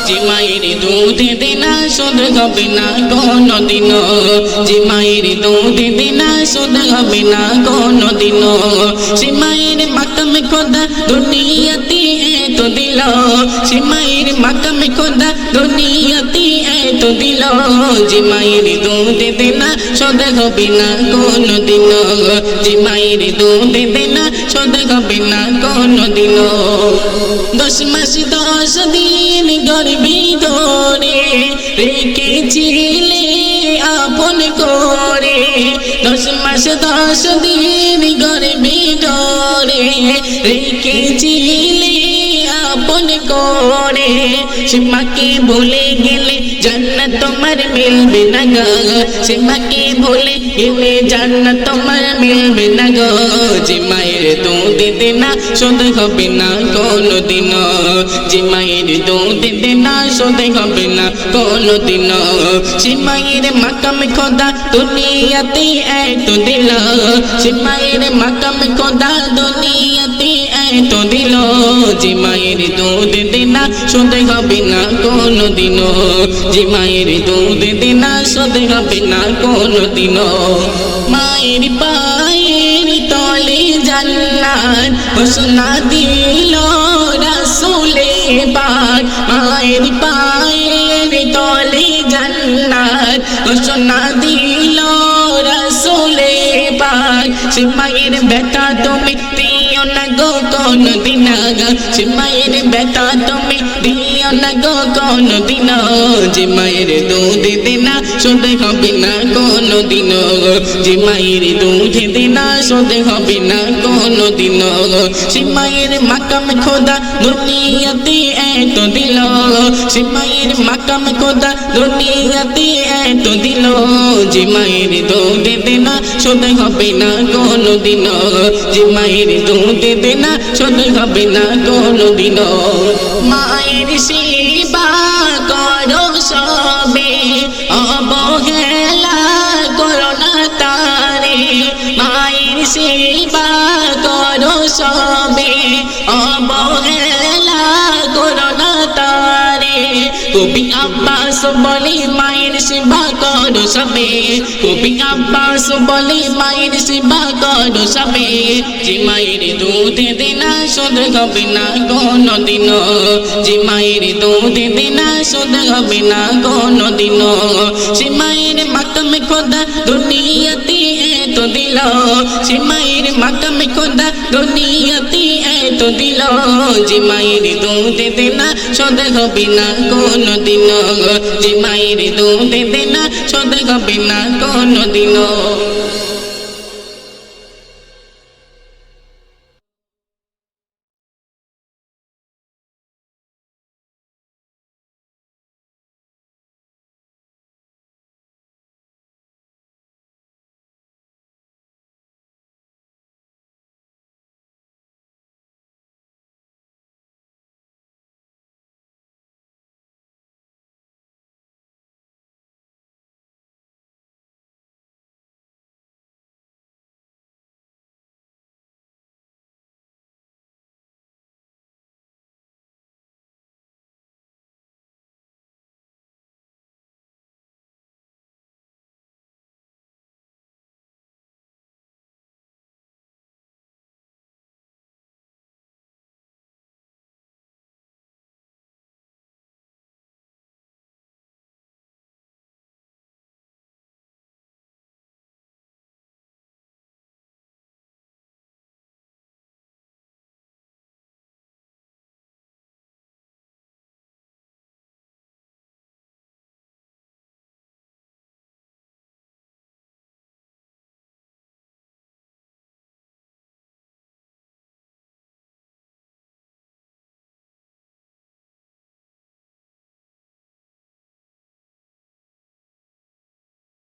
যে মায়ের দুধ দেনা শোধ হবে না কোনদিন, যে মায়ের দুধ দেনা শোধ হবে না কোনদিন। সে মায়ের মাকাম খোদা দুনিয়াতে এত দিল, সে মায়ের মাকাম খোদা দুনিয়াতে এত দিল। যে মায়ের দুধ দেনা শোধ হবে না কোনদিন, যে মায়ের দুধ দেনা শোধ হবে না কোনদিন। 10 মাস 10 দিন গর্ভে ধরে রেখেছিলে আপন করে, 10 মাস 10 দিন গর্ভে ধরে রেখেছিলে আপন করে। সে মাকে ভুলে গেলে জান্নাত তোমার মিলবে না গো, সে মাকে ভুলে গেলে জান্নাত তোমার মিলবে না গো। যে মায়ের দুধ দেনা শোধ হবে না কোনদিন, যে মায়ের দুধ দেনা শোধ হবে না কোনদিন। সে মায়ের মাকাম খোদা দুনিয়াতে এত দিল, সে মায়ের মাকাম খোদা দুনিয়াতে এত দিল। যে মায়ের দুধ দেনা শোধ হবে না কোনদিন, যে মায়ের দুধ দেনা শোধ হবে না কোনদিন। মায়ের পায়ের তলে জান্নাত ঘোষণা দিল রাসূলে পাক, মায়ের পায়ের তলে জান্নাত ঘোষণা দিল রাসূলে পাক। সে মায়ের বেটা তুমি দিও না গো কোনদিন, সে মায়ের বেটা তুমি দিও না গো কোনদিন। যে মায়ের দুধ দেনা শোধ হবে না কোনদিন, যে মায়ের দুধ দেনা শোধ হবে না কোনদিন। সে মায়ের মাকাম খোদা দুনিয়াতে এত দিল, সে মায়ের মাকাম খোদা দুনিয়াতে এত দিল। যে মায়ের দুধ দেনা শোধ হবে না কোনদিন, যে মায়ের দুধ দেনা শোধ হবে না কোনদিন। মায়ের সেবা করো সবে অবহেলা করো না তারে, মায়ের সেবা করো সবে অবহেলা করো না তারে। কবি আব্বাস বলে মায়ের সেবা করো সবে, কবি আব্বাস বলে মায়ের সেবা করো সবে। যে মায়ের দুধ দেনা শোধ হবে না কোনদিন, যে মায়ের দুধ দেনা শোধ হবে না কোনদিন। সে মায়ের মাকাম খোদা দুনিয়াতে এত দিল, সে মায়ের মাকাম খোদা দুনিয়াতে এত দিল। যে মায়ের দুধ দেনা শোধ হবে না কোনদিন, যে মায়ের দুধ দেনা শোধ হবে না কোনদিন।